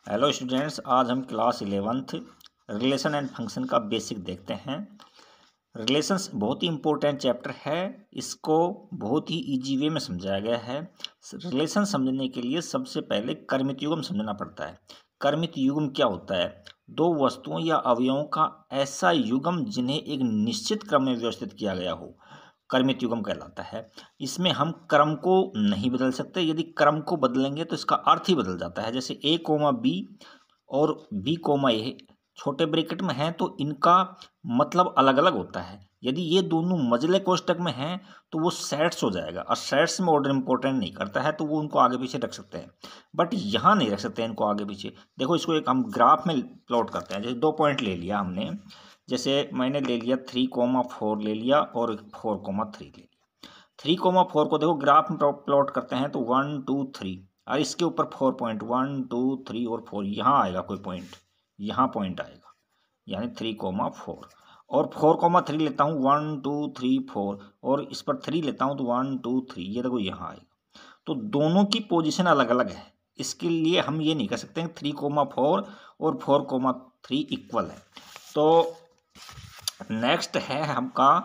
Hello students, आज हम class 11th relation and function का बेसिक देखते हैं। रिलेशंस बहुत ही इम्पोर्टेंट चैप्टर है। इसको बहुत ही इजी वे में समझाया गया है। रिलेशन समझने के लिए सबसे पहले कर्मित युग्म समझना पड़ता है। कर्मित युग्म क्या होता है? दो वस्तुओं या अवयवों का ऐसा युग्म जिन्हें एक निश्चित क्रम में व्यवस्थित किया गया हो, कर्मित युग्म कहलाता है। इसमें हम क्रम को नहीं बदल सकते। यदि क्रम को बदलेंगे तो इसका अर्थ ही बदल जाता है। जैसे ए कोमा बी और बी कोमा ए छोटे ब्रैकेट में हैं तो इनका मतलब अलग अलग होता है। यदि ये दोनों मजले कोष्टक में हैं तो वो सेट्स हो जाएगा, और सेट्स में ऑर्डर इंपॉर्टेंट नहीं करता है तो वो उनको आगे पीछे रख सकते हैं, बट यहाँ नहीं रख सकते इनको आगे पीछे। देखो, इसको एक हम ग्राफ में प्लॉट करते हैं। जैसे 2 पॉइंट ले लिया हमने, जैसे मैंने ले लिया 3,4 ले लिया और 4,3 ले लिया। 3,4 को देखो ग्राफ में प्लॉट करते हैं तो 1 2 3, और इसके ऊपर 4 पॉइंट 1 2 3 और 4 यहाँ आएगा कोई पॉइंट, यहाँ पॉइंट आएगा, यानी 3,4। और 4,3 लेता हूँ 1 2 3 4, और इस पर 3 लेता हूँ तो 1 2 3, ये देखो यहाँ आएगा। तो दोनों की पोजीशन अलग अलग है, इसके लिए हम ये नहीं कह सकते 3,4 और 4,3 इक्वल है। तो नेक्स्ट है हमका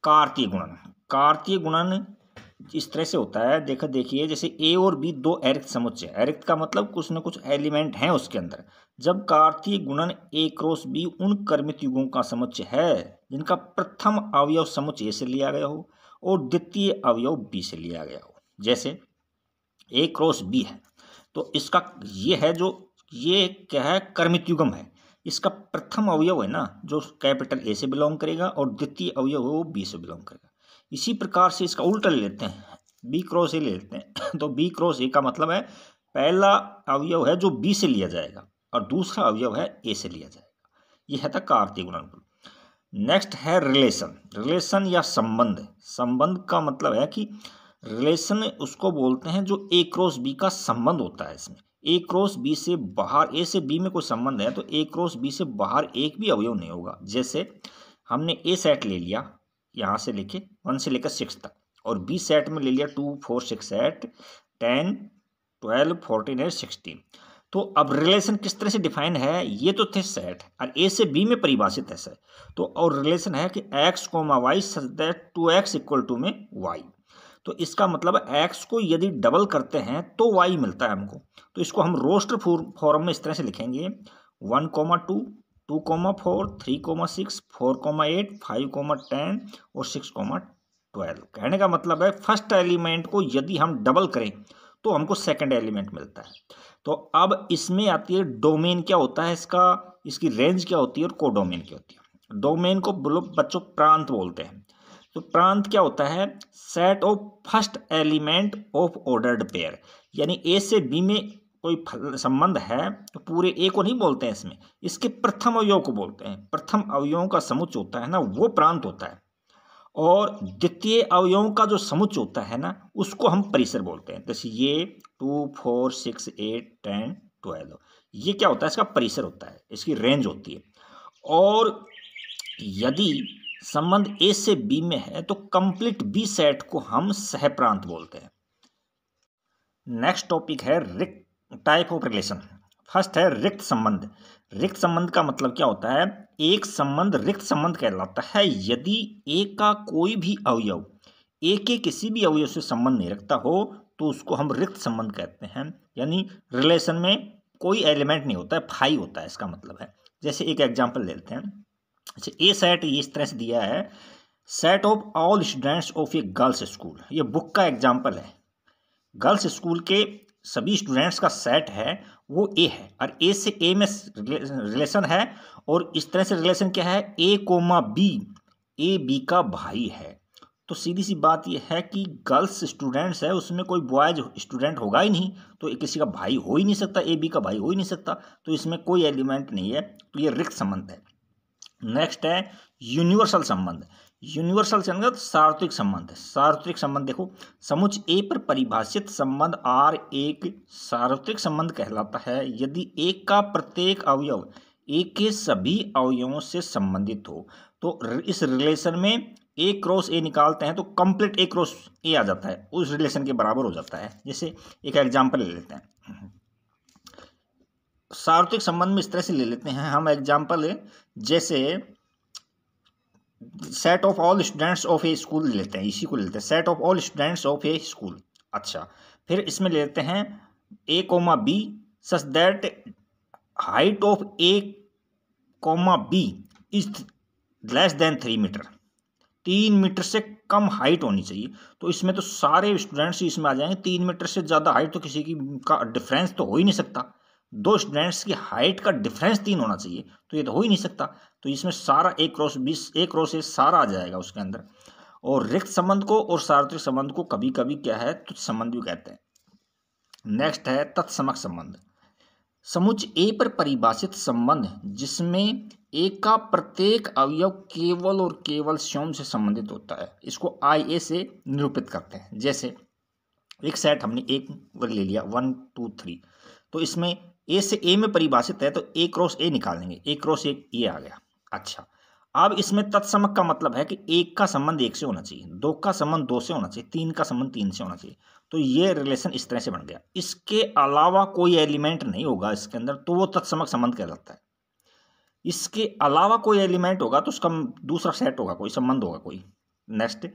कार्तीय गुणन। कार्तीय गुणन इस तरह से होता है, देखिए जैसे ए और बी दो अरिक्त समुच्चय, अरिक्त का मतलब कुछ न कुछ एलिमेंट हैं उसके अंदर। जब कार्तीय गुणन ए क्रॉस बी उन कर्मित युग्मों का समुच्चय है जिनका प्रथम अवयव समुच्चय ए से लिया गया हो और द्वितीय अवयव बी से लिया गया हो। जैसे ए क्रॉस बी है तो इसका ये है, जो ये क्या है, कर्मित युग्म है। इसका प्रथम अवयव है ना जो कैपिटल ए से बिलोंग करेगा, और द्वितीय अवयव है वो बी से बिलोंग करेगा। इसी प्रकार से इसका उल्टा ले लेते हैं, बी क्रॉस ए ले लेते हैं तो बी क्रॉस ए का मतलब है पहला अवयव है जो बी से लिया जाएगा और दूसरा अवयव है ए से लिया जाएगा। यह था कार्तीय गुणनफल। नेक्स्ट है रिलेशन। रिलेशन या संबंध। संबंध का मतलब है कि रिलेशन उसको बोलते हैं जो ए क्रॉस बी का संबंध होता है। इसमें ए क्रॉस बी से बाहर, ए से बी में कोई संबंध है तो ए क्रॉस बी से बाहर एक भी अवयव नहीं होगा। जैसे हमने ए सेट ले लिया यहाँ से लेके 1 से लेकर 6 तक, और बी सेट में ले लिया 2 4 6 8 10 12 14 और 16। तो अब रिलेशन किस तरह से डिफाइन है, ये तो थे सेट, और ए से बी में परिभाषित है सर। तो और रिलेशन है कि x, y such that 2x equal to में y। तो इसका मतलब x को यदि डबल करते हैं तो y मिलता है हमको। तो इसको हम रोस्टर फॉर्म में इस तरह से लिखेंगे 1,2 2,4 3,6 4,8 5,10 और 6,12। कहने का मतलब है फर्स्ट एलिमेंट को यदि हम डबल करें तो हमको सेकंड एलिमेंट मिलता है। तो अब इसमें आती है डोमेन क्या होता है इसका, इसकी रेंज क्या होती है और कोडोमेन क्या होती है। डोमेन को बच्चों प्रांत बोलते हैं। तो प्रांत क्या होता है, set of first element of ordered pair. यानी ए से बी में कोई संबंध है तो पूरे ए को नहीं बोलते हैं, इसमें इसके प्रथम अवयव को बोलते हैं। प्रथम अवयवों का समुच्चय होता है ना वो प्रांत होता है, और द्वितीय अवयवों का जो समुच्चय होता है ना उसको हम परिसर बोलते हैं। जैसे ये 2 4 6 8 10 12, ये क्या होता है, इसका परिसर होता है, इसकी रेंज होती है। और यदि संबंध ए से बी में है तो कंप्लीट बी सेट को हम सहप्रांत बोलते हैं। नेक्स्ट टॉपिक है रिक्त टाइप ऑफ रिलेशन। फर्स्ट है रिक्त संबंध। रिक्त संबंध का मतलब क्या होता है, एक संबंध रिक्त संबंध कहलाता है यदि ए का कोई भी अवयव ए के किसी भी अवयव से संबंध नहीं रखता हो तो उसको हम रिक्त संबंध कहते हैं। यानी रिलेशन में कोई एलिमेंट नहीं होता है, फाई होता है, इसका मतलब है। जैसे एक एग्जाम्पल ले लेते हैं। अच्छा, ए सेट इस तरह से दिया है, set of all students of A girls school. ये बुक का एग्जाम्पल है। गर्ल्स स्कूल के सभी स्टूडेंट्स का सेट है वो ए है, और ए से ए में रिलेशन है। और इस तरह से रिलेशन क्या है, ए कोमा बी, ए बी का भाई है। तो सीधी सी बात यह है कि गर्ल्स स्टूडेंट्स है उसमें कोई बॉयज स्टूडेंट होगा ही नहीं, तो किसी का भाई हो ही नहीं सकता, ए बी का भाई हो ही नहीं सकता, तो इसमें कोई एलिमेंट नहीं है, तो ये रिक्त संबंध है। नेक्स्ट है यूनिवर्सल संबंध। यूनिवर्सल संबंध सार्वत्रिक संबंध है। सार्वत्रिक संबंध देखो, समुच्चय ए पर परिभाषित संबंध आर एक सार्वत्रिक संबंध कहलाता है यदि ए का प्रत्येक अवयव ए के सभी अवयवों से संबंधित हो। तो इस रिलेशन में ए क्रॉस ए निकालते हैं तो कंप्लीट ए क्रॉस ए आ जाता है, उस रिलेशन के बराबर हो जाता है। जैसे एक एग्जाम्पल ले लेते हैं, सार्वत्रिक संबंध में इस तरह से ले लेते हैं हम एग्जाम्पल, जैसे set of all students of a school लेते हैं, इसी को लेते हैं, set of all students of a school. अच्छा, फिर इसमें ले लेते हैं a comma b such that height of a comma b is less than 3 metre, 3 metre से कम हाइट होनी चाहिए। तो इसमें तो सारे स्टूडेंट्स इसमें आ जाएंगे, 3 मीटर से ज़्यादा हाइट तो किसी की का डिफरेंस तो हो ही नहीं सकता, दो स्टूडेंट्स की हाइट का डिफरेंस 3 होना चाहिए, तो ये तो हो ही नहीं सकता। तो इसमें सारा एक क्रॉस ए सारा आ जाएगा उसके अंदर। और रिक्त संबंध को और सार्वत्रिक संबंध को कभी कभी क्या है, तुच्छ संबंध भी कहते हैं। नेक्स्ट है तत्समक संबंध। समुच्चय ए पर परिभाषित संबंध जिसमें ए का प्रत्येक अवयव केवल और केवल स्वयं से संबंधित होता है, इसको आई ए से निरूपित करते हैं। जैसे एक सेट हमने एक वर्ग ले लिया 1 2 3, तो इसमें ए से ए में परिभाषित है, तो ए क्रॉस ए निकालेंगे, ए क्रॉस ए ये आ गया। अच्छा, अब इसमें तत्समक का मतलब है कि एक का संबंध एक से होना चाहिए, दो का संबंध दो से होना चाहिए, तीन का संबंध तीन से होना चाहिए। तो ये रिलेशन इस तरह से बन गया। इसके अलावा कोई एलिमेंट नहीं होगा इसके अंदर, तो वो तत्समक संबंध कहलाता है। इसके अलावा कोई एलिमेंट होगा तो उसका दूसरा सेट होगा, कोई संबंध होगा कोई। नेक्स्ट,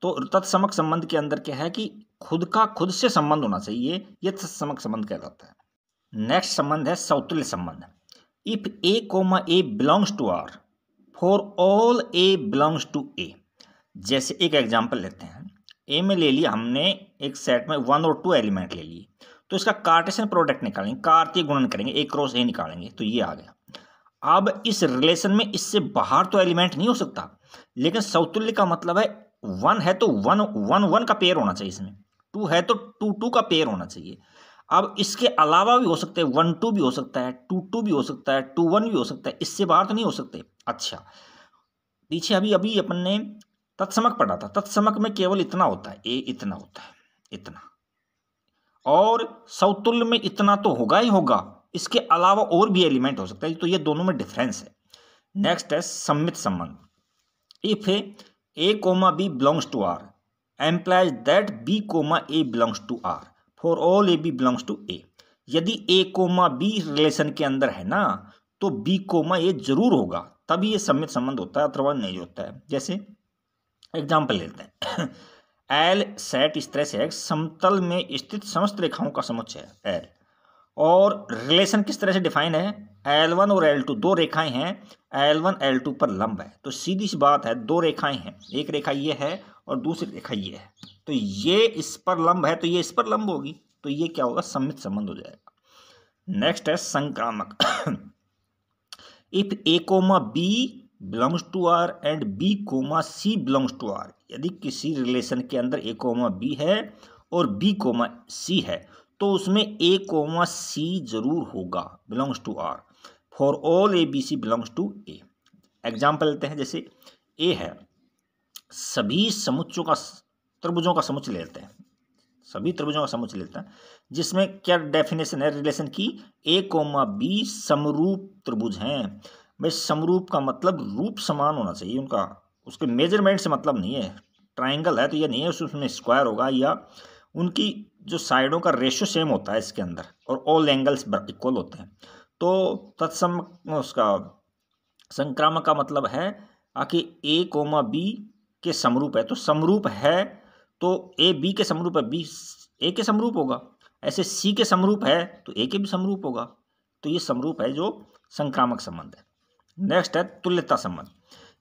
तो तत्समक संबंध के अंदर क्या है कि खुद का खुद से संबंध होना चाहिए, ये तत्समक संबंध कहलाता है। नेक्स्ट संबंध है समतुल्य संबंध। If a comma a belongs to R for all a belongs to a. जैसे एक एग्जांपल लेते हैं, ए में ले लिया हमने एक सेट में 1 और 2 एलिमेंट ले लिए, तो इसका कार्टेशियन प्रोडक्ट निकालेंगे, कार्तीय गुणन करेंगे, ए क्रॉस ए निकालेंगे, तो ये आ गया। अब इस रिलेशन में इससे बाहर तो एलिमेंट नहीं हो सकता, लेकिन समतुल्य का मतलब है 1 है तो 1 1 1 का पेयर होना चाहिए, इसमें 2 है तो 2 2 का पेयर होना चाहिए। अब इसके अलावा भी हो सकते हैं, 1 2 भी हो सकता है, 2 2 भी हो सकता है, 2 1 भी हो सकता है, इससे बाहर तो नहीं हो सकते। अच्छा, पीछे अभी अभी अपन ने तत्समक पढ़ा था, तत्समक में केवल इतना होता है, ए इतना होता है, इतना, और समतुल्य में इतना तो होगा ही होगा, इसके अलावा और भी एलिमेंट हो सकता है, तो ये दोनों में डिफरेंस है। नेक्स्ट है सम्मित संबंध। If a comma b belongs to R implies that b comma a belongs to R for all a b belongs to a. यदि ए कोमा बी रिलेशन के अंदर है ना, तो बी कोमा ए जरूर होगा, तभी ये सम्मित संबंध होता है, अथवा नहीं होता है। जैसे एग्जाम्पल लेते हैं, एल सेट इस तरह से है, समतल में स्थित समस्त रेखाओं का समुच्चय है एल, और रिलेशन किस तरह से डिफाइन है, L1 और L2 दो रेखाएं हैं, L1 L2 पर लंब है। तो सीधी सी बात है, दो रेखाएं हैं, एक रेखा ये है और दूसरी रेखा ये है, तो ये इस पर लंब है तो ये इस पर लंब होगी, तो ये क्या होगा, सम्मित संबंध हो जाएगा। नेक्स्ट है संक्रामक। If a comma b belongs to R and b comma c belongs to R. यदि किसी रिलेशन के अंदर ए कोमा बी है और बी कोमा सी है, तो उसमें ए कोमा सी जरूर होगा, belongs to R for all a b c belongs to a. Example लेते हैं, जैसे ए है, सभी समुच्चयों का त्रिभुजों का समुच्चय लेते हैं, सभी त्रिभुजों का समुच्चय लेते हैं, जिसमें क्या डेफिनेशन है रिलेशन की, ए कोमा बी समरूप त्रिभुज हैं। भाई समरूप का मतलब रूप समान होना चाहिए उनका, उसके मेजरमेंट से मतलब नहीं है। ट्राइंगल है तो ये नहीं है उसमें स्क्वायर होगा, या उनकी जो साइडों का रेशियो सेम होता है इसके अंदर, और ऑल एंगल्स इक्वल होते हैं। तो तत्सम उसका संक्रामक का मतलब है कि ए कोमा बी के समरूप है, तो समरूप है तो ए बी के समरूप है, बी ए के समरूप होगा, ऐसे सी के समरूप है तो ए के भी समरूप होगा, तो ये समरूप है जो संक्रामक संबंध है। नेक्स्ट है तुल्यता संबंध।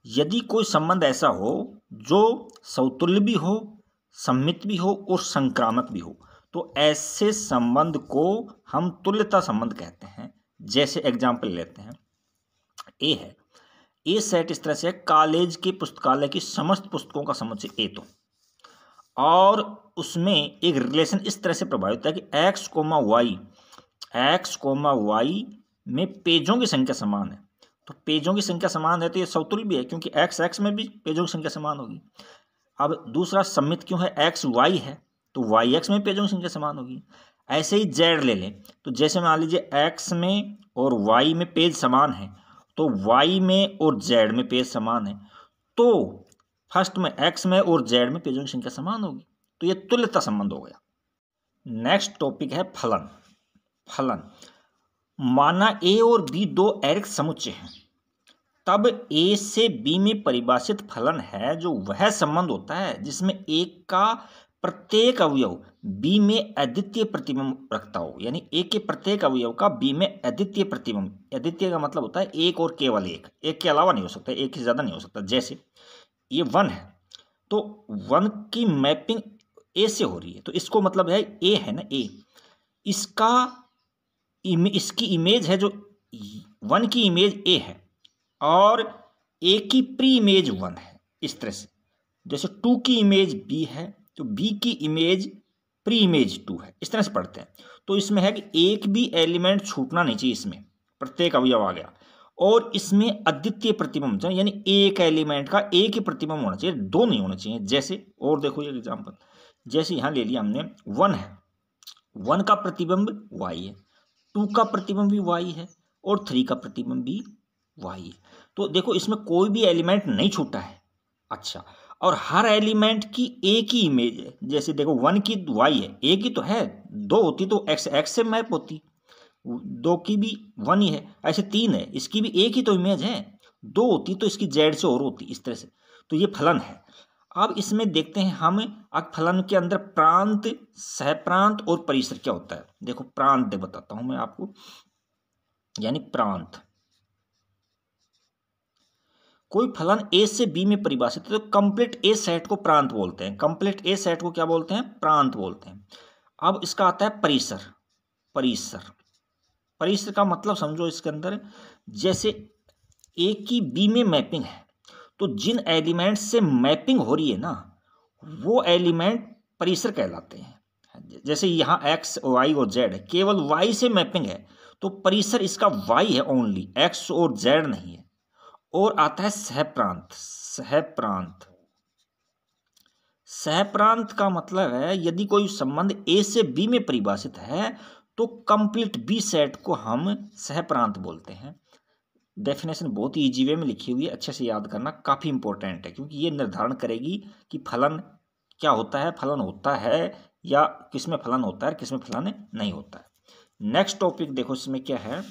यदि कोई संबंध ऐसा हो जो समतुल्य भी हो, सम्मित भी हो और संक्रामक भी हो, तो ऐसे संबंध को हम तुल्यता संबंध कहते हैं। जैसे एग्जाम्पल लेते हैं, ए है, ए सेट इस तरह से कॉलेज के पुस्तकालय की समस्त पुस्तकों का समुच्चय ए, तो और उसमें एक रिलेशन इस तरह से प्रभावित है कि एक्स कोमा वाई में पेजों की संख्या समान है, तो पेजों की संख्या समान है तो ये समतुल्य भी है, क्योंकि एक्स एक्स में भी पेजों की संख्या समान होगी। अब दूसरा सम्मित क्यों है, एक्स वाई है तो वाई एक्स में पेजों की संख्या समान होगी। ऐसे ही जेड ले लें, तो जैसे मान लीजिए एक्स में और वाई में पेज समान है, तो वाई में और जेड में पेज समान है, तो फर्स्ट में एक्स में और जेड में पेजों की संख्या समान होगी, तो ये तुल्यता संबंध हो गया। नेक्स्ट टॉपिक है फलन। माना ए और बी दो एरिक समुच्चय हैं, तब ए से बी में परिभाषित फलन है जो वह संबंध होता है जिसमें ए का प्रत्येक अवयव बी में अद्वितीय प्रतिबिंब रखता हो। यानी ए के प्रत्येक अवयव का बी में अद्वितीय प्रतिबिंब, अद्वितीय का मतलब होता है एक और केवल एक, एक के अलावा नहीं हो सकता, एक से ज्यादा नहीं हो सकता। जैसे ये 1 है तो 1 की मैपिंग ए से हो रही है, तो इसको मतलब है ए है ना, ए इसकी इमेज है, जो 1 की इमेज ए है और ए की प्री इमेज 1 है। इस तरह से जैसे 2 की इमेज बी है तो बी की इमेज प्री इमेज 2 है, इस तरह से पढ़ते हैं। तो इसमें है कि एक भी एलिमेंट छूटना नहीं चाहिए, इसमें प्रत्येक अवयव आ गया, और इसमें अद्वितीय प्रतिबिंब, यानी एक एलिमेंट का एक ही प्रतिबिंब होना चाहिए, दो नहीं होना चाहिए। जैसे और देखो ये एग्जांपल, जैसे यहां ले लिया हमने 1 है, 1 का प्रतिबिंब y है, 2 का प्रतिबिंब भी y है और 3 का प्रतिबिंब भी y है। तो देखो इसमें कोई भी एलिमेंट नहीं छूटा है। अच्छा, और हर एलिमेंट की एक ही इमेज है। जैसे देखो 1 की y है, एक ही तो है, 2 होती तो x से मैप होती, 2 की भी 1 ही है। ऐसे 3 है, इसकी भी एक ही तो इमेज है, 2 होती तो इसकी z से और होती, इस तरह से। तो ये फलन है। अब इसमें देखते हैं हम, अब फलन के अंदर प्रांत, सहप्रांत और परिसर क्या होता है। देखो प्रांत बताता हूं मैं आपको, यानी प्रांत, कोई फलन ए से बी में परिभाषित है तो कंप्लीट ए सेट को प्रांत बोलते हैं। कंप्लीट ए सेट को क्या बोलते हैं? प्रांत बोलते हैं। अब इसका आता है परिसर। परिसर, परिसर का मतलब समझो इसके अंदर, जैसे ए की बी में मैपिंग है तो जिन एलिमेंट से मैपिंग हो रही है ना, वो एलिमेंट परिसर कहलाते हैं। जैसे यहाँ एक्स, वाई और जेड है, केवल वाई से मैपिंग है तो परिसर इसका वाई है ओनली, एक्स और जेड नहीं है। और आता है सहप्रांत। सहप्रांत, सहप्रांत का मतलब है यदि कोई संबंध ए से बी में परिभाषित है तो कंप्लीट बी सेट को हम सहप्रांत बोलते हैं। डेफिनेशन बहुत ही इजी वे में लिखी हुई है, अच्छे से याद करना काफ़ी इंपॉर्टेंट है, क्योंकि ये निर्धारण करेगी कि फलन क्या होता है, फलन होता है या किसमें फलन होता है, किसमें फलन नहीं होता है। नेक्स्ट टॉपिक देखो इसमें क्या है,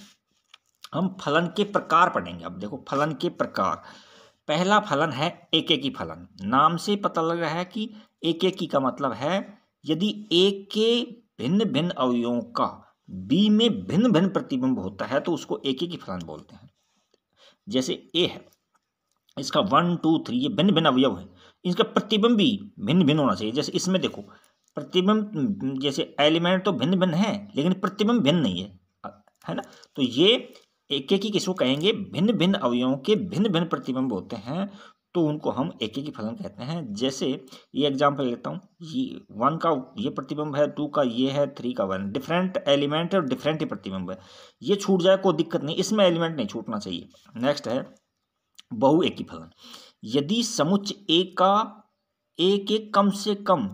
हम फलन के प्रकार पढ़ेंगे। अब देखो फलन के प्रकार, पहला फलन है एकेकी फलन। नाम से पता लग रहा है कि एकेकी का मतलब है यदि एक के भिन्न भिन्न अवयवों का बी में भिन्न भिन्न प्रतिबिंब होता है तो उसको एकेकी फलन बोलते हैं। जैसे ए है, इसका 1 2 3 ये भिन्न भिन्न अवयव है, इसका प्रतिबिंब भी भिन्न भिन्न होना चाहिए। जैसे इसमें देखो प्रतिबिंब, जैसे एलिमेंट तो भिन्न भिन्न है लेकिन प्रतिबिंब भिन्न नहीं है ना। तो ये एकेकी किसको कहेंगे? भिन्न भिन्न अवयवों के भिन्न भिन्न प्रतिबिंब होते हैं तो उनको हम एकेकी फलन कहते हैं। जैसे ये एग्जांपल लेता हूँ, ये 1 का ये प्रतिबिंब है, 2 का ये है, 3 का 1, डिफरेंट एलिमेंट और डिफरेंट ही प्रतिबिंब है। ये छूट जाए कोई दिक्कत नहीं, इसमें एलिमेंट नहीं छूटना चाहिए। नेक्स्ट है बहुएकी फलन। यदि समुच्चय ए का ए के कम से कम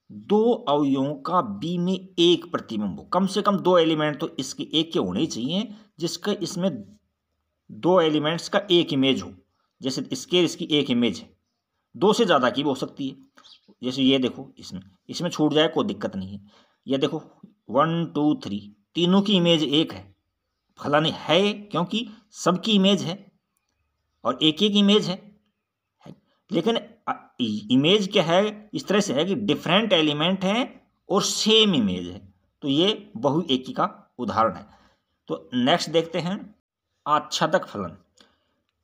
2 अवयवों का बी में एक प्रतिबिंब हो, कम से कम 2 एलिमेंट तो इसके एक के होने ही चाहिए जिसका इसमें 2 एलिमेंट्स का एक इमेज हो। जैसे इसकी एक इमेज है, 2 से ज़्यादा की भी हो सकती है। जैसे ये देखो इसमें छूट जाए कोई दिक्कत नहीं है। ये देखो 1 2 3 तीनों की इमेज एक है, फलन है क्योंकि सबकी इमेज है और एक एक इमेज है। लेकिन इमेज क्या है, इस तरह से है कि डिफरेंट एलिमेंट है और सेम इमेज है, तो ये बहुएकी का उदाहरण है। तो नेक्स्ट देखते हैं आच्छादक फलन।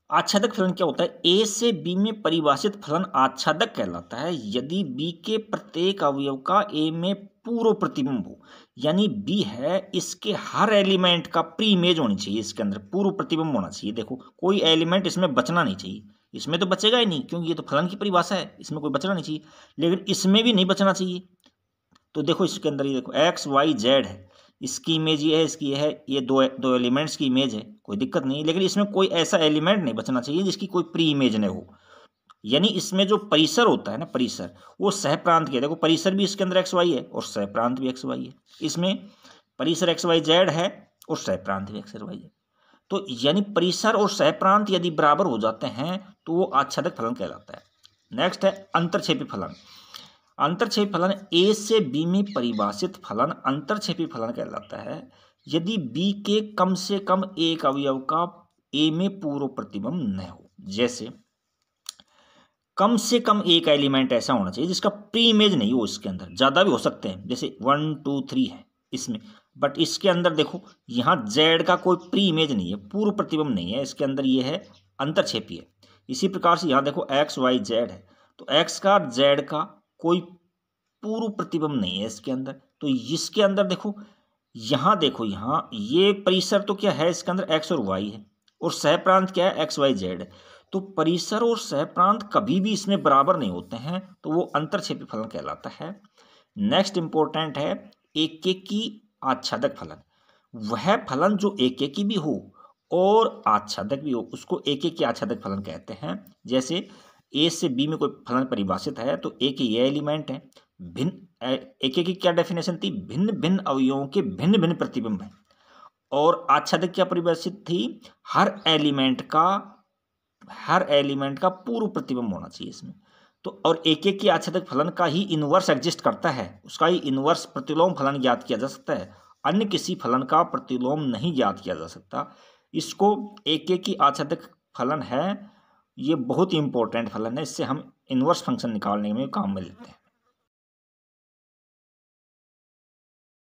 आच्छादक फलन क्या होता है? ए से बी में परिभाषित फलन आच्छादक कहलाता है यदि बी के प्रत्येक अवयव का ए में पूर्व प्रतिबिंब हो। यानी बी है, इसके हर एलिमेंट का प्री इमेज होनी चाहिए, इसके अंदर पूर्व प्रतिबिंब होना चाहिए। देखो कोई एलिमेंट इसमें बचना नहीं चाहिए, इसमें तो बचेगा ही नहीं क्योंकि ये तो फलन की परिभाषा है, इसमें कोई बचना नहीं चाहिए, लेकिन इसमें भी नहीं बचना चाहिए। तो देखो इसके अंदर ये देखो एक्स वाई जेड है, इसकी इमेज ये है, इसकी ये है, ये दो एलिमेंट्स की इमेज है, कोई दिक्कत नहीं, लेकिन इसमें कोई ऐसा एलिमेंट नहीं बचना चाहिए जिसकी कोई प्री इमेज न हो। यानी इसमें जो परिसर होता है ना, परिसर वो सहप्रांत के, देखो परिसर भी इसके अंदर एक्स वाई है और सहप्रांत भी एक्स वाई है, इसमें परिसर एक्स वाई जेड है और सहप्रांत भी एक्स वाई है। तो यानी परिसर और सहप्रांत यदि बराबर हो जाते हैं तो वो आच्छादक फलन कहलाता है। नेक्स्ट है अंतरक्षेपी फलन। अंतरछेपी फलन ए से बी में परिभाषित फलन अंतरछेपी फलन कहलाता है यदि बी के कम से कम एक अवयव का ए में पूर्व प्रतिबिंब न हो। जैसे कम से कम एक एलिमेंट ऐसा होना चाहिए जिसका प्री इमेज नहीं हो, इसके अंदर ज़्यादा भी हो सकते हैं, जैसे 1 2 3 है इसमें, बट इसके अंदर देखो यहाँ जेड का कोई प्री इमेज नहीं है, पूर्व प्रतिबिंब नहीं है इसके अंदर, ये है अंतरछेपी है। इसी प्रकार से यहाँ देखो एक्स वाई जेड है, तो एक्स का जेड का कोई पूर्व प्रतिबिंब नहीं है इसके अंदर, तो इसके अंदर देखो यहाँ ये परिसर तो क्या है इसके अंदर एक्स और वाई है, और सह प्रांत क्या है एक्स वाई जेड है, तो परिसर और सह प्रांत कभी भी इसमें बराबर नहीं होते हैं, तो वो अंतरछेपी फलन कहलाता है। नेक्स्ट इंपॉर्टेंट है एकेकी आच्छादक फलन। वह फलन जो एकेकी भी हो और आच्छादक भी हो उसको एकेकी आच्छादक फलन कहते हैं। जैसे ए से बी में कोई फलन परिभाषित है तो ए के ये एलिमेंट है, भिन्न एकेकी की क्या डेफिनेशन थी, भिन्न भिन्न अवयवों के भिन्न भिन्न प्रतिबिंब है, और आच्छादक क्या परिभाषित थी, हर एलिमेंट का पूर्व प्रतिबिंब होना चाहिए इसमें। तो और एक की आच्छादक फलन का ही इनवर्स एग्जिस्ट करता है, उसका ही इनवर्स प्रतिलोम फलन ज्ञात किया जा सकता है, अन्य किसी फलन का प्रतिलोम नहीं ज्ञात किया जा सकता। इसको एक की आच्छादक फलन है, ये बहुत ही इंपॉर्टेंट फलन है, इससे हम इनवर्स फंक्शन निकालने में काम में लेते हैं।